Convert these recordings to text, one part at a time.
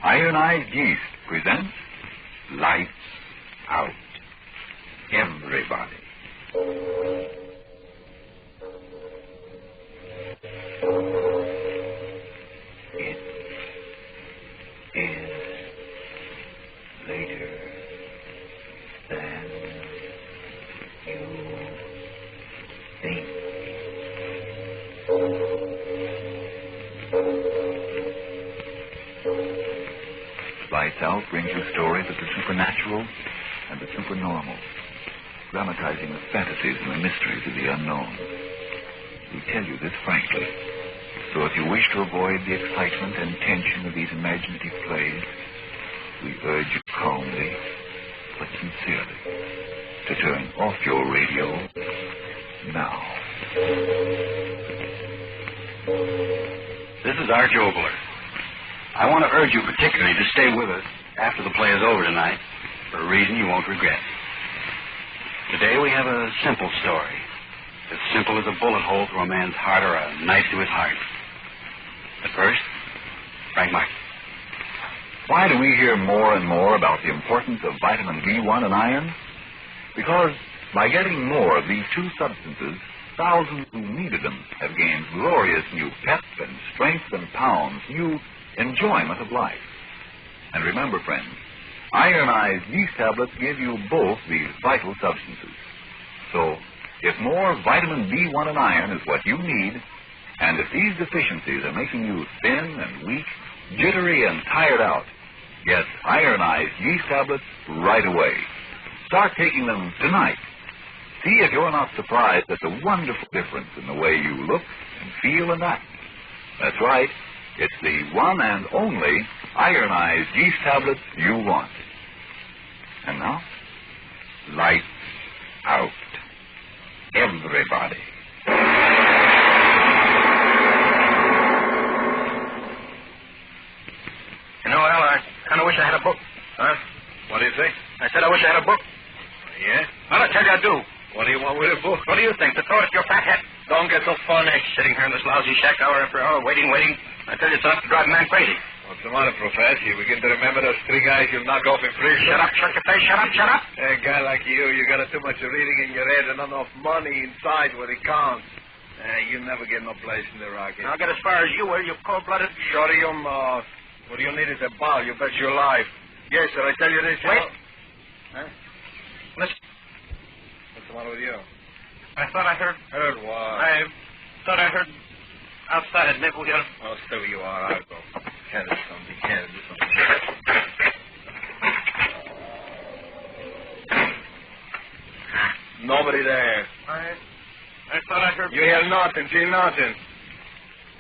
Ionized Yeast presents Lights Out. Everybody. It is later than you think. Lights Out brings you stories of the supernatural and the supernormal, dramatizing the fantasies and the mysteries of the unknown. We tell you this frankly, so if you wish to avoid the excitement and tension of these imaginative plays, we urge you calmly but sincerely to turn off your radio now. This is Arch Oboler. I want to urge you particularly to stay with us after the play is over tonight for a reason you won't regret. Today we have a simple story. As simple as a bullet hole through a man's heart or a knife to his heart. But first, Frank Martin. Why do we hear more and more about the importance of vitamin B1 and iron? Because by getting more of these two substances, thousands who needed them have gained glorious new pep and strength and pounds, new enjoyment of life. And remember, friends, ironized yeast tablets give you both these vital substances. So, if more vitamin B1 and iron is what you need, and if these deficiencies are making you thin and weak, jittery and tired out, get ironized yeast tablets right away. Start taking them tonight. See if you're not surprised at the wonderful difference in the way you look and feel and act. That's right. It's the one and only ironized yeast tablets you want. And now, lights out. Everybody. You know, Al, I kind of wish I had a book. Huh? What do you say? I said I wish I had a book. Yeah? Well, I tell you I do. What do you want with a book? What do you think? To throw it at your fat head? Don't get so funny sitting here in this lousy shack hour after hour, waiting. I tell you, it's enough to drive a man crazy. What's the matter, Professor? You begin to remember those three guys you'll knock off in prison? Shut up, shut your face, shut up. A guy like you got too much reading in your head and not enough money inside where it counts. You'll never get no place in the racket. I'll get as far as you will, you cold-blooded. Shut your mouth. What you need is a ball. You bet your life. Yes, sir, I tell you this. Wait. Huh? Listen. What's the matter with you? I thought I heard... Heard what? I thought I heard outside. Maybe we'll get... Oh, still you are. I'll go. Can't do something. Nobody there. I thought I heard... You hear nothing, see nothing.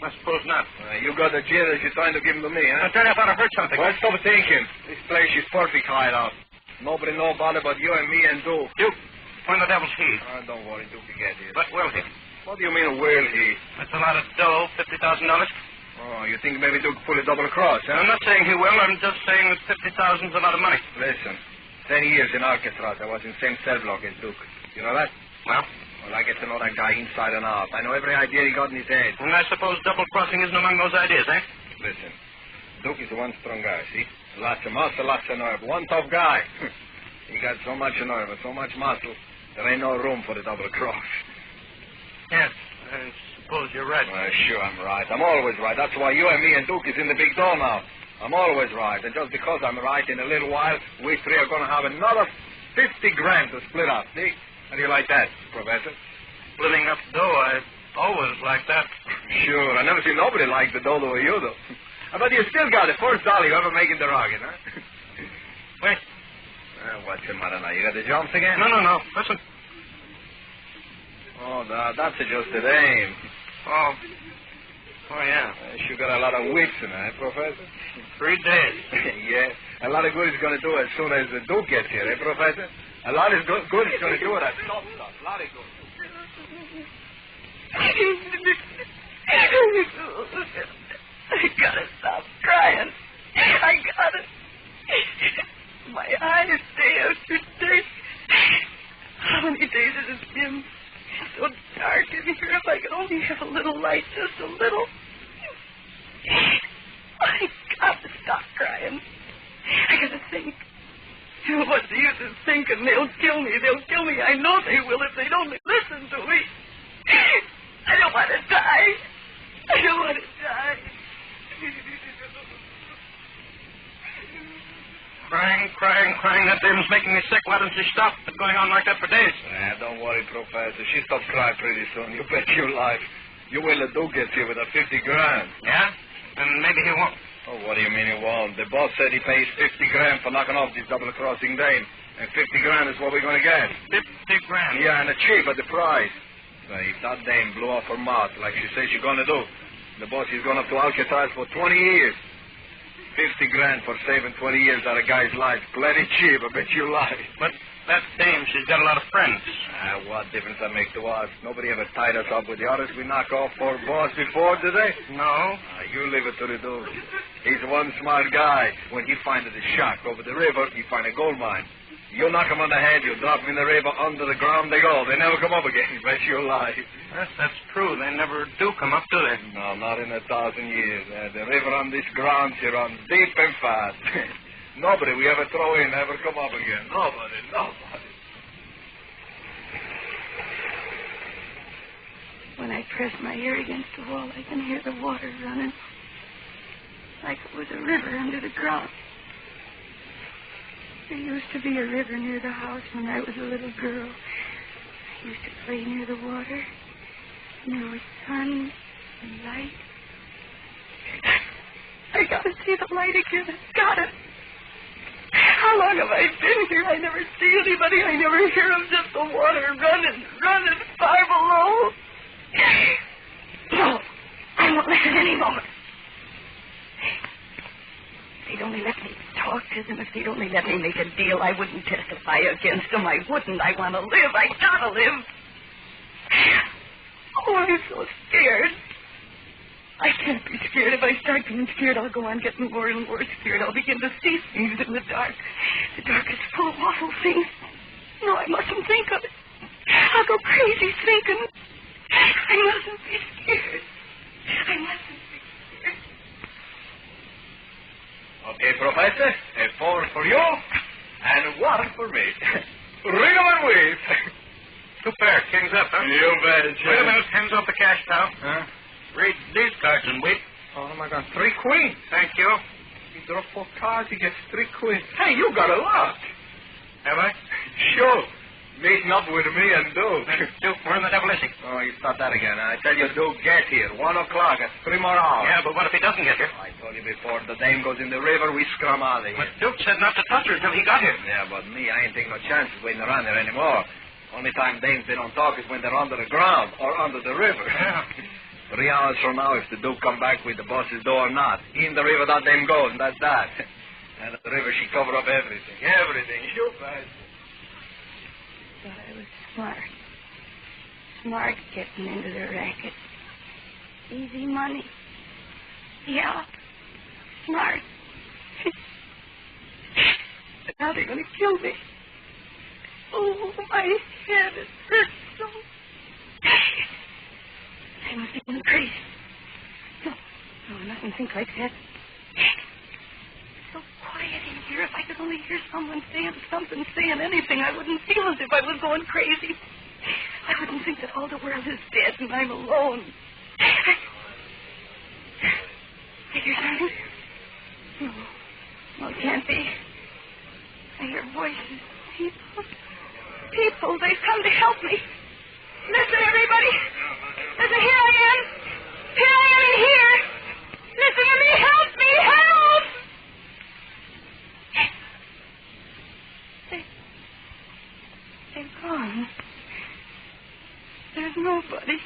I suppose not. You got the jitters, you're trying to give them to me, huh? I tell you, I thought I heard something. Well, stop thinking. This place is perfect hideout. Nobody know about it but you and me and Duke. Duke, when the devil's he? Don't worry, Duke will get here. But will he? What do you mean, will he? That's a lot of dough, $50,000. Oh, you think maybe Duke pull a double cross, huh? I'm not saying he will. I'm just saying that 50,000 is a lot of money. Listen, 10 years in Alcatraz, I was in the same cell block as Duke. You know that? Well, I get to know that guy inside and out. I know every idea he got in his head. and I suppose double-crossing isn't among those ideas, eh? Listen, Duke is one strong guy, see? Lots of muscle, lots of nerve. One tough guy. He got so much nerve and so much muscle, there ain't no room for the double cross. Yes, I suppose you're right. Sure I'm right. I'm always right. That's why you and me and Duke is in the big door now. I'm always right. And just because I'm right, in a little while, we three are going to have another 50 grand to split up, see? How do you like that, Professor? Splitting up dough, I always like that. Sure. I never seen nobody like the dough the way you do. But you still got the first dollar you ever make in the rocket, huh? Wait. What's the matter now? You got the jumps again? No. Listen. Oh, that's adjusted aim. Oh, yeah. You got a lot of wits in it, Professor? 3 days. Yeah. A lot of good is going to do it as soon as the Duke gets here, eh, Professor? A lot of good is going to do it. A lot of good. I gotta stop crying. I gotta. My eyes, day after day. How many days has it been? It's so dark in here. If I could only have a little light, just a little. I got to stop crying. is sinking. They'll kill me. They'll kill me. I know they will if they'd only listen to me. I don't want to die. I don't want to die. Crying. That dame's making me sick. Why don't you stop? It's been going on like that for days. Don't worry, Professor. She stops crying pretty soon. You bet your life. You wait till Duke gets here with a 50 grand. Yeah? And maybe he won't. Oh, what do you mean he won't? The boss said he pays 50 grand for knocking off this double-crossing dame. And 50 grand is what we're going to get. 50 grand? Yeah, and a cheap at the price. If that dame blew off her mouth like she says she's going to do, the boss is going to have to Alcatraz for 20 years. 50 grand for saving 20 years out of a guy's life. Plenty cheap, I bet you lie. But that dame, she's got a lot of friends. What difference that make to us? Nobody ever tied us up with the others we knock off for boss before, did they? No. You leave it to the dude. He's one smart guy. When he finds the shack over the river, he find a gold mine. You knock him on the head, you drop him in the river, under the ground they go. They never come up again. Bet your life. Yes, that's true. They never do come up, do they? No, not in 1,000 years. The river on this ground, she runs deep and fast. Nobody we ever throw in ever come up again. Nobody. When I press my ear against the wall, I can hear the water running. Like it was a river under the ground. There used to be a river near the house when I was a little girl. I used to play near the water. And there was sun and light. I gotta see the light again. I got it. How long have I been here? I never see anybody. I never hear them. Just the water running far below. No, I won't listen any moment. If they'd only let me talk to them, if they'd only let me make a deal, I wouldn't testify against them. I wouldn't. I want to live. I gotta live. Oh, I'm so scared. I can't be scared. If I start being scared, I'll go on getting more and more scared. I'll begin to see things in the dark. The dark is full of awful things. No, I mustn't think of it. I'll go crazy thinking. I mustn't be scared. I mustn't be scared. Okay, Professor. 4 for you and 1 for me. Ring 'em and weave. Two pair. King's up, huh? You bet, Wait a minute. Hands off the cash, pal. Huh? Read these cards and wait. Oh, my God. 3 queens. Thank you. He draws 4 cards, he gets 3 queens. Hey, you got a lot. Have I? Sure. Meeting up with me and Duke. Duke, where in the devil is he? Oh, you start that again. I tell you, Duke, get here. 1 o'clock. That's 3 more hours. Yeah, but what if he doesn't get here? I told you before, the dame goes in the river, we scrum out of here. But Duke said not to touch her until he got here. Yeah, but me, I ain't taking no chances waiting around there anymore. Only time dames they don't talk is when they're under the ground or under the river. Yeah. 3 hours from now, if the Duke come back with the boss's door or not, in the river that dame goes, and that's that. And the river, she cover up everything. Everything. You bet. Thought I was smart. Smart getting into the racket. Easy money. Yeah. Smart. But now they're going to kill me. Oh, my head, it hurts so. I must be going crazy. No, I mustn't think like that. So quiet in here. If I could only hear someone saying something, saying anything, I wouldn't feel as if I was going crazy. I wouldn't think that all the world is dead and I'm alone. I hear something. No, it can't be. I hear voices. People, they've come to help me. Listen, everybody. Listen, here I am. Here I am in here. Listen to me. Help me. Help! They've gone. There's nobody.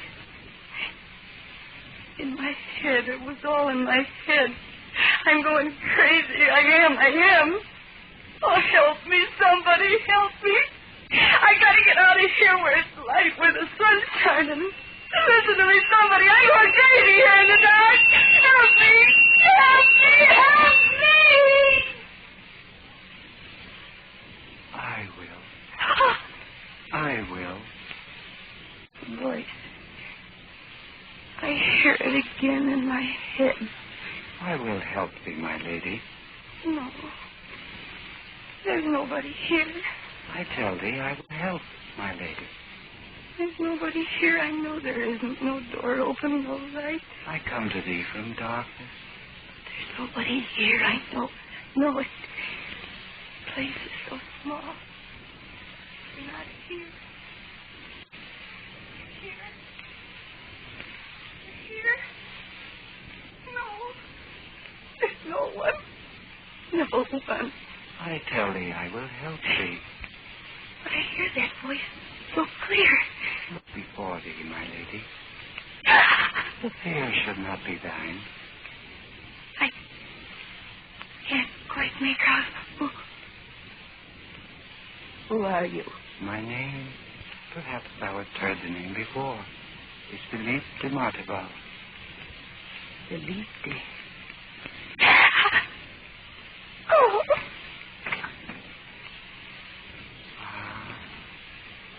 In my head. It was all in my head. I'm going crazy. I am. Oh, help me. Somebody help me. I gotta get out of here where it's light, where the sun's shining. Listen to me, somebody. I'm going crazy here in the dark. Help me. Help me. Help me. I will. Voice. I hear it again in my head. I will help thee, my lady. No. There's nobody here. I tell thee I will help, my lady. There's nobody here. I know there isn't. No door open, no light. I come to thee from darkness. There's nobody here. I know. No, the place is so small. You're not here. You're here. You're here. No. There's no one. No one. I tell thee I will help thee. But I hear that voice so clear. Look before thee, my lady. The fear should not be thine. I can't quite make out. Who are you? My name, perhaps thou hast heard the name before, is Philippe de Martival. Felipe. Oh.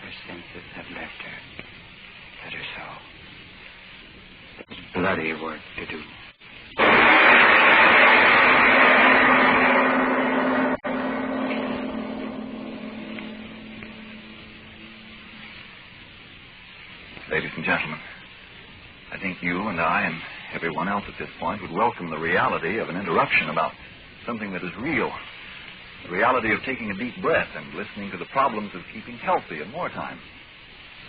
Her senses have left her. Let her so. There's bloody work to do. Ladies and gentlemen, I think you and I and everyone else at this point would welcome the reality of an interruption about something that is real. The reality of taking a deep breath and listening to the problems of keeping healthy in wartime.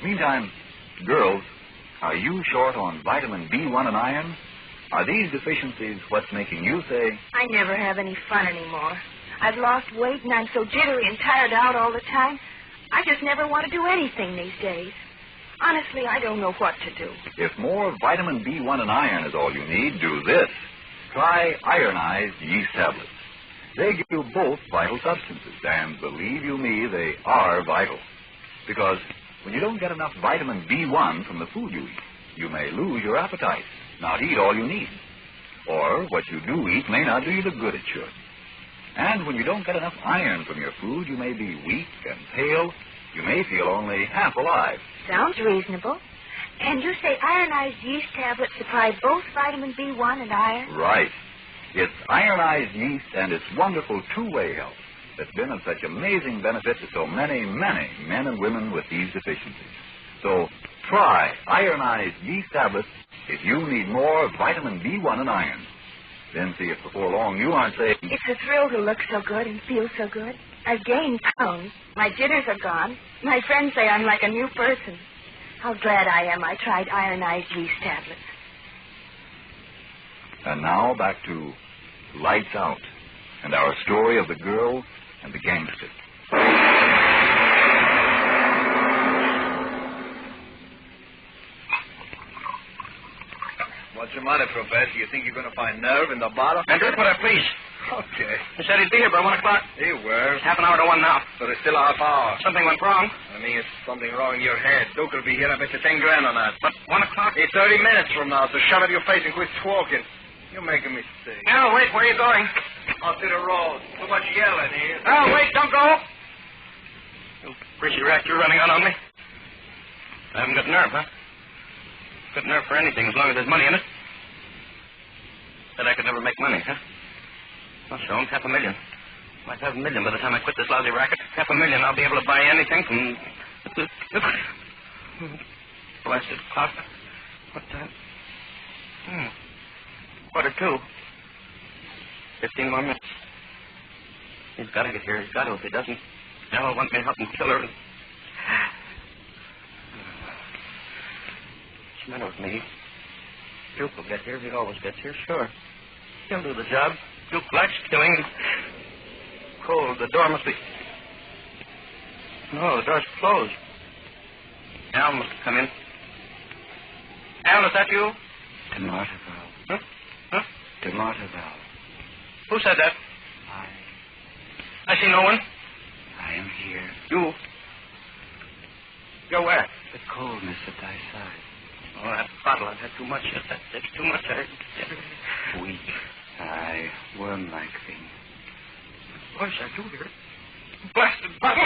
Meantime, girls, are you short on vitamin B1 and iron? Are these deficiencies what's making you say, I never have any fun anymore. I've lost weight and I'm so jittery and tired out all the time. I just never want to do anything these days. Honestly, I don't know what to do. if more vitamin B1 and iron is all you need, do this. Try ironized yeast tablets. They give you both vital substances, and believe you me, they are vital. Because when you don't get enough vitamin B1 from the food you eat, you may lose your appetite, not eat all you need. Or what you do eat may not do you the good it should. And when you don't get enough iron from your food, you may be weak and pale. You may feel only half alive. Sounds reasonable. And you say ironized yeast tablets supply both vitamin B1 and iron? Right. It's ironized yeast and its wonderful two-way help that's been of such amazing benefit to so many, many men and women with these deficiencies. So try ironized yeast tablets if you need more vitamin B1 and iron. Then see if before long you aren't saying, It's a thrill to look so good and feel so good. I've gained pounds. My jitters are gone. My friends say I'm like a new person. How glad I am I tried ironized yeast tablets. And now back to Lights Out and our story of the girl and the gangster. What's the matter, Professor? You think you're going to find nerve in the bottle? And do what I please. Okay. He said he'd be here by 1 o'clock. He will. Half an hour to 1 now. So there's still a half hour. Something went wrong. I mean, it's something wrong in your head. Duke will be here. I bet you 10 grand on that. But 1 o'clock? It's 30 minutes from now, so shut up your face and quit talking. You're making me sick. No, wait. Where are you going? Out to the road. Too much yelling here. Oh, wait. Don't go. You greasy rat, you're running out on me. I haven't got nerve, huh? Got nerve for anything as long as there's money in it. Said I could never make money, huh? I'll show him $500,000. Might have $1 million by the time I quit this lousy racket. $500,000, I'll be able to buy anything from... Blasted clock. What time? 1:45. 15 more minutes. He's got to get here. He's got to. If he doesn't, Nell will want me to help him kill her. What's the matter with me? Duke will get here. He always gets here, sure. He'll do the job. Duke likes killing. Cold. The door must be... No, the door's closed. Al must have come in. Al, is that you? De Martival. Huh? Huh? De Martival. Who said that? I see no one. I am here. You? You're where? The coldness at thy side. Oh, that bottle. I've had too much. That's too much. Weak. Aye, worm-like thing. Voice, I do hear it. Blasted bottle.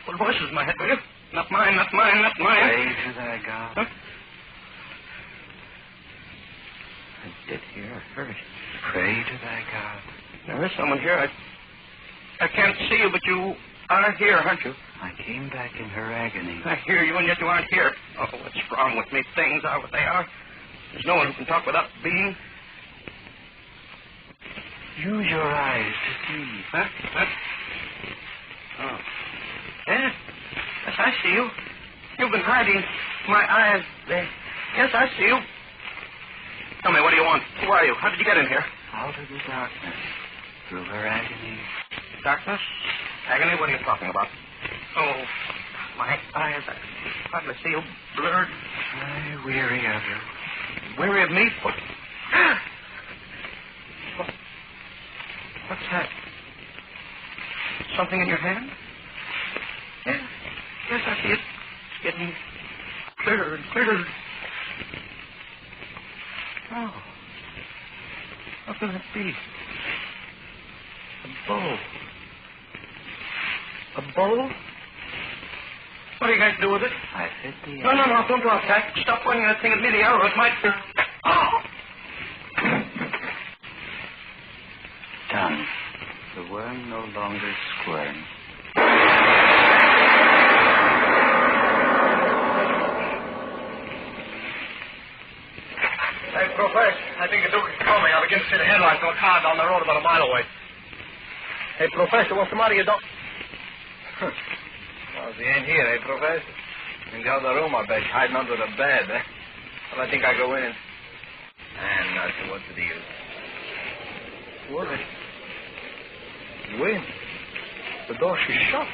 What voice is my head, will you? Not mine, not mine, not mine. Pray to thy God. Huh? I did hear, I heard it. Pray to thy God. There is someone here. I can't see you, but you aren't here, aren't you? I came back in her agony. I hear you, and yet you aren't here. Oh, what's wrong with me? Things are what they are. There's no one who can talk without being. Use your eyes to see. Huh? Oh. Yes. Yes, I see you. You've been hiding my eyes there. Yes, I see you. Tell me, what do you want? Who are you? How did you get in here? Out of the darkness. Through her agony. Darkness? Agony? What are you talking about? Oh, my eyes. I hardly see you. Blurred. I weary of you. Weary of me? What's that? Something in your hand? Yes. Yes, I see it. It's getting clearer and clearer. Oh. What can it be? A bow. A bow? What do you guys do with it? I hit the No, don't drop that. Stop pointing that thing at me. The arrow, it might... Oh! Done. The worm no longer squirms. Hey, Professor, I think the Duke is coming. I begin to see the headlights of a car down the road about a mile away. Hey, Professor, what's the matter? You don't... Well, he ain't here, eh, Professor? In the other room, I bet, hiding under the bed, eh? Well, I think I go in and... And nothing. What's the deal? What? You in? The door, she's shut.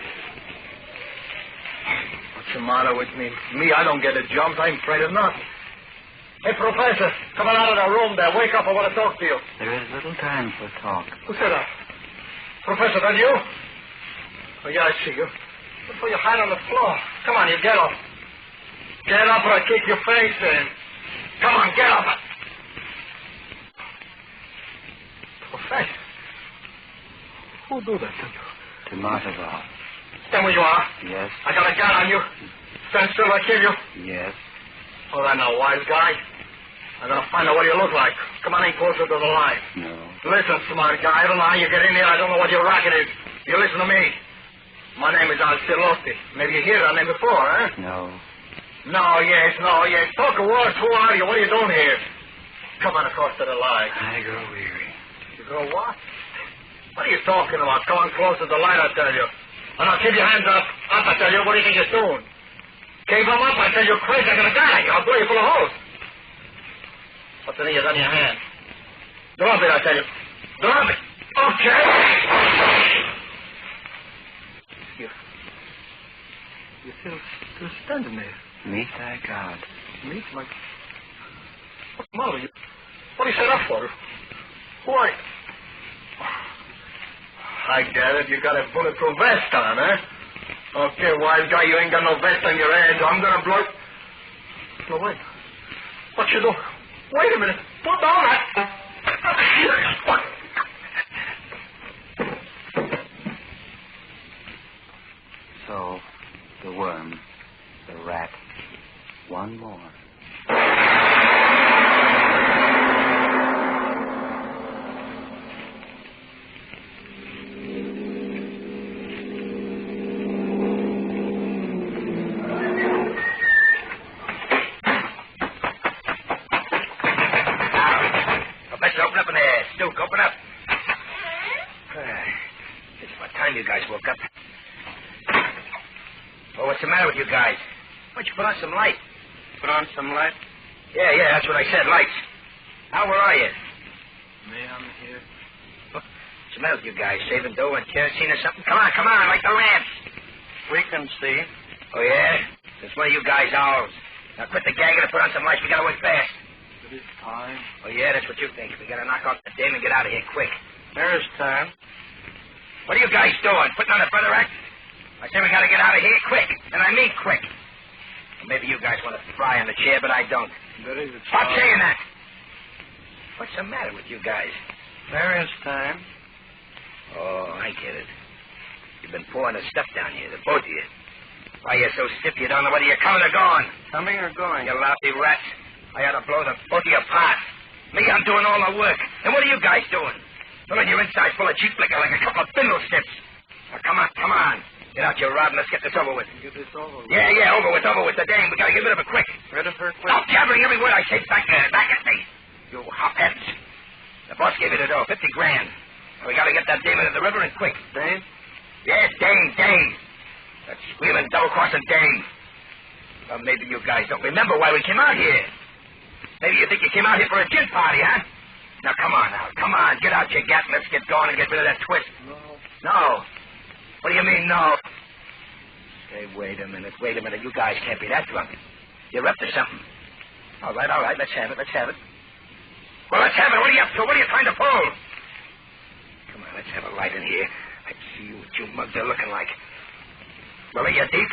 What's the matter with me? Me, I don't get a jump. I'm afraid of nothing. Hey, Professor, come on out of the room there. Wake up. I want to talk to you. There is little time for talk. Who said that? Professor, that you? Oh, yeah, I see you. Look for you hide on the floor. Come on, you get up. Get up or I kick your face in. Come on, get up. Professor. Who do that to you? To Montalban. Stand where you are. Yes. I got a gun on you. Stand still, I kill you. Yes. Oh, I'm no wise guy. I'm going to find out what you look like. Come on in closer to the line. No. Listen, smart guy. I don't know how you get in here. I don't know what your racket is. You listen to me. My name is Alcilotti. Maybe you hear that name before, huh? No. No, yes. Talk a word. Who are you? What are you doing here? Come on across to the line. I grow weary. You go what? What are you talking about? Come on close to the light, I tell you. And I'll keep your hands up, I tell you. What do you think you're doing? Keep them up, I tell you. You're crazy. I'm going to die. I'll blow you full of holes. What's the news on your hand? Drop it, I tell you. Drop it. Okay. You're still standing there. Meet thy God. Meet my... What's the matter? What do you set up for? Who are you? I get it. You got a bulletproof vest on, eh? Okay, wise guy, you ain't got no vest on your head. I'm gonna blow... No, wait. What you do? Wait a minute. Put down that... So, the worm, the rat, one more. What's the matter with you guys? Why don't you put on some light? Put on some light? Yeah, that's what I said, lights. Now, where are you? Me, I'm here. What's the matter with you guys? Saving dough and kerosene or something? Come on, light the lamps. We can see. Oh, yeah? It's one of you guys' owls. Now, quit the gagging and put on some lights. We gotta work fast. It is time. Oh, yeah, that's what you think. We gotta knock off the dim and get out of here quick. There is time. What are you guys doing? Putting on a brother act? I say we gotta get out of here quick, and I mean quick. Well, maybe you guys want to fry on the chair, but I don't. There is a Stop saying that. What's the matter with you guys? There is time. Oh, I get it. You've been pouring the stuff down here, the both of you. Why, you're so stiff you don't know whether you're coming or going. Coming or going? You lousy rats. I ought to blow the both of you apart. Me, I'm doing all the work. And what are you guys doing? Filling your insides full of cheap liquor like a couple of bindle snips. Now, come on. Get out your rod and let's get this over with. Get this over with. Yeah, over with. The dame. We gotta get rid of her quick. Rid of her quick. Stop jabbering every word I say back at me. You hopheads. The boss gave you the dough, 50 grand. We gotta get that dame into the river and quick. Dame? Yes, dame. That squealing, double-crossing dame. Well, maybe you guys don't remember why we came out here. Maybe you think you came out here for a gin party, huh? Now, come on. Get out your gat and let's get going and get rid of that twist. No. What do you mean, no? Hey, wait a minute. You guys can't be that drunk. You're up to something. All right. Let's have it. Well, let's have it. What are you up to? What are you trying to pull? Come on, let's have a light in here. Let's see what you mugs are looking like. Well, are you deep?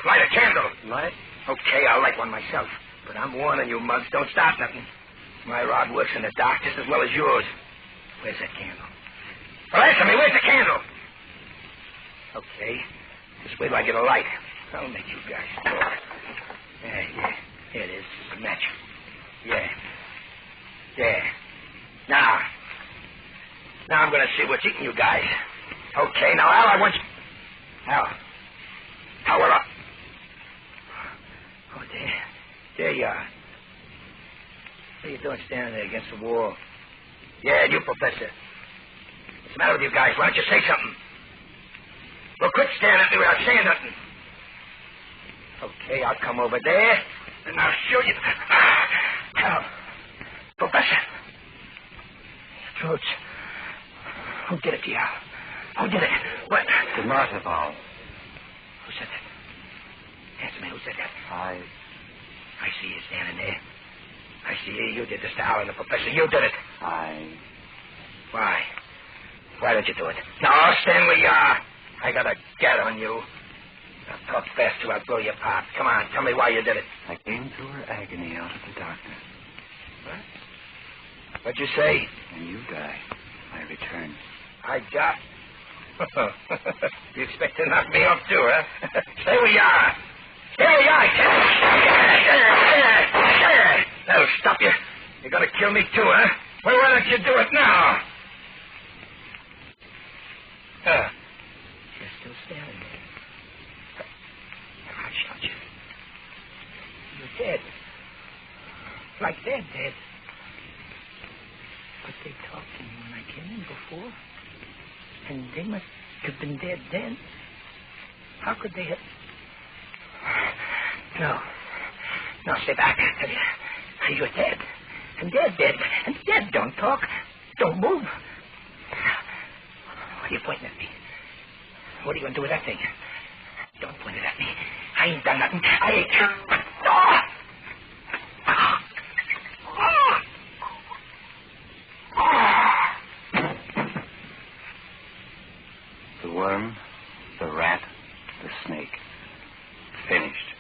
Light a candle. Light? Okay, I'll light one myself. But I'm warning you, mugs, don't start nothing. My rod works in the dark just as well as yours. Where's that candle? Well, answer me. Where's the candle? Okay. Just wait till I get a light. I'll make you guys talk. Yeah. Here it is. It's a match. Yeah. Now I'm going to see what's eating you guys. Okay, now, Al, I want you... Al, we're up. Oh, there you are. What are you doing standing there against the wall? Yeah, you, Professor. What's the matter with you guys? Why don't you say something? Well, quit staring at me without saying nothing. Okay, I'll come over there, and I'll show you. Al, Professor. Throats. Who did it to you, Al? Who did it? What? Demartivol. Who said that? Answer me, who said that? I see you standing there. I see you did this to Al and the Professor. You did it. Why? Why did you do it? No, stand where you are. I got a gat on you. Now talk fast till I blow your pop. Come on, tell me why you did it. I came through her agony out of the darkness. What? What'd you say? And you die. I returned. I got... You expect to knock me off, too, huh? Stay where you are. Stay where you are. That'll stop you. You're going to kill me, too, huh? Well, why don't you do it now? You're still standing there. I'll shot you. You're dead. Like they're dead. But they talked to me when I came in before. And they must have been dead then. How could they have... No, stay back. You're dead. And they're dead. And dead don't talk. Don't move. What are you pointing at me? What are you going to do with that thing? Don't point it at me. I ain't done nothing. I ain't... The worm, the rat, the snake. Finished.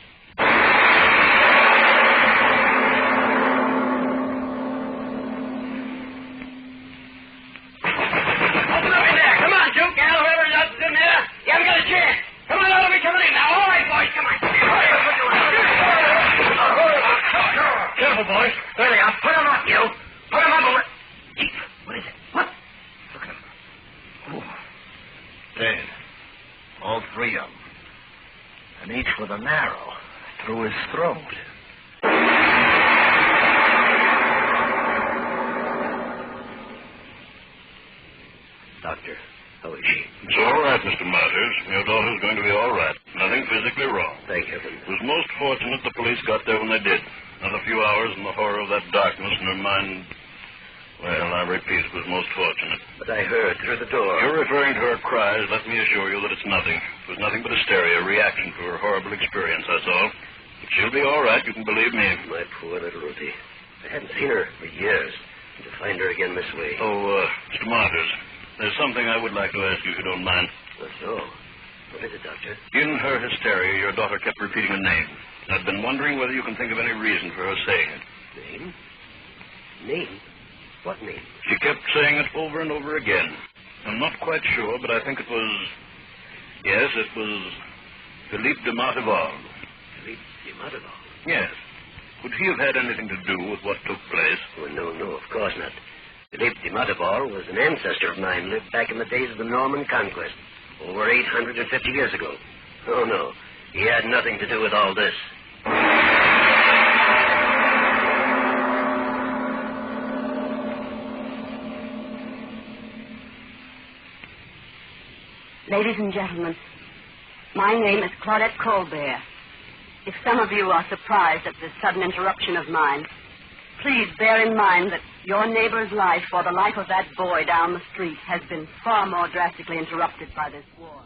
Doctor, how is she? It's all right, Mr. Martyrs. Your daughter's going to be all right. Nothing physically wrong. Thank heaven. It was most fortunate the police got there when they did. Another few hours and the horror of that darkness in her mind... Well, I repeat, it was most fortunate. But I heard through the door. You're referring to her cries. Let me assure you that it's nothing. It was nothing but hysteria, a reaction to her horrible experience, that's all. But she'll be all right, you can believe me. My poor little Ruthie. I hadn't seen her for years. And to find her again this way. Oh, Mr. Martyrs, there's something I would like to ask you, if you don't mind. That's so. What is it, Doctor? In her hysteria, your daughter kept repeating a name. I've been wondering whether you can think of any reason for her saying it. Name? Name? What name? She kept saying it over and over again. I'm not quite sure, but I think it was... Yes, it was Philippe de Martival. Philippe de Martival? Yes. Could he have had anything to do with what took place? Oh, no, of course not. Philippe de Martival was an ancestor of mine, lived back in the days of the Norman conquest. over 850 years ago. Oh, no. He had nothing to do with all this. Ladies and gentlemen, my name is Claudette Colbert. If some of you are surprised at this sudden interruption of mine, please bear in mind that your neighbor's life or the life of that boy down the street has been far more drastically interrupted by this war.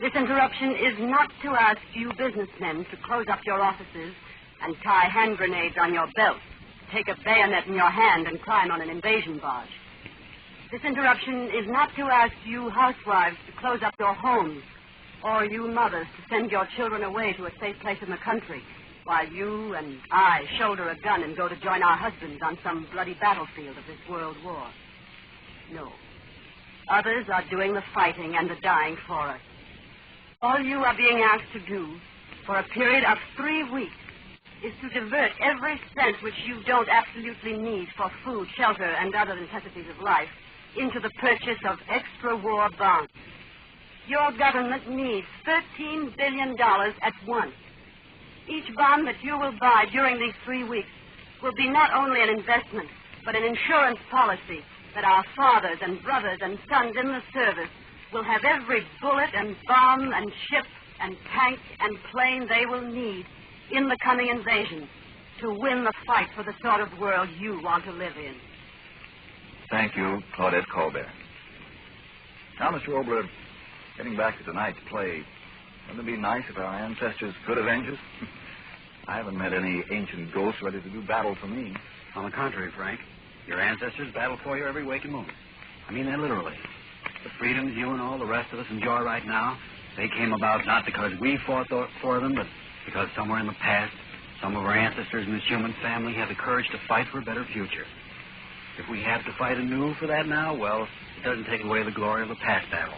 This interruption is not to ask you businessmen to close up your offices and tie hand grenades on your belts, take a bayonet in your hand and climb on an invasion barge. This interruption is not to ask you housewives to close up your homes or you mothers to send your children away to a safe place in the country while you and I shoulder a gun and go to join our husbands on some bloody battlefield of this world war. No. Others are doing the fighting and the dying for us. All you are being asked to do for a period of 3 weeks is to divert every cent which you don't absolutely need for food, shelter, and other necessities of life into the purchase of extra war bonds. Your government needs $13 billion at once. Each bond that you will buy during these 3 weeks will be not only an investment, but an insurance policy that our fathers and brothers and sons in the service will have every bullet and bomb and ship and tank and plane they will need in the coming invasion to win the fight for the sort of world you want to live in. Thank you, Claudette Colbert. Now, Mr. Oboler, getting back to tonight's play, wouldn't it be nice if our ancestors could avenge us? I haven't met any ancient ghosts ready to do battle for me. On the contrary, Frank, your ancestors battled for you every waking moment. I mean that literally. The freedoms you and all the rest of us enjoy right now, they came about not because we fought for them, but because somewhere in the past, some of our ancestors in this human family had the courage to fight for a better future. If we have to fight anew for that now, well, it doesn't take away the glory of the past battle.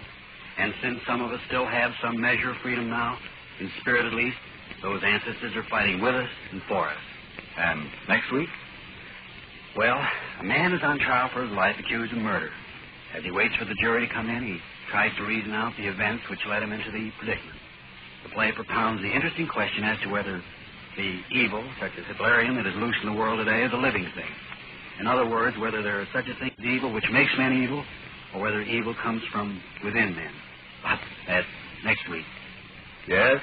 And since some of us still have some measure of freedom now, in spirit at least, those ancestors are fighting with us and for us. And next week? Well, a man is on trial for his life accused of murder. As he waits for the jury to come in, he tries to reason out the events which led him into the predicament. The play propounds the interesting question as to whether the evil, such as Hitlerian, that is loose in the world today is a living thing. In other words, whether there is such a thing as evil which makes men evil, or whether evil comes from within men. But that's next week. Yes.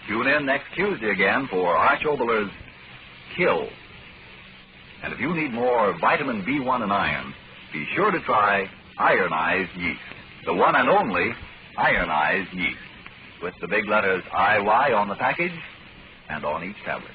Tune in next Tuesday again for Arch Oboler's Kill. And if you need more vitamin B1 and iron, be sure to try ironized yeast. The one and only ironized yeast. With the big letters IY on the package and on each tablet.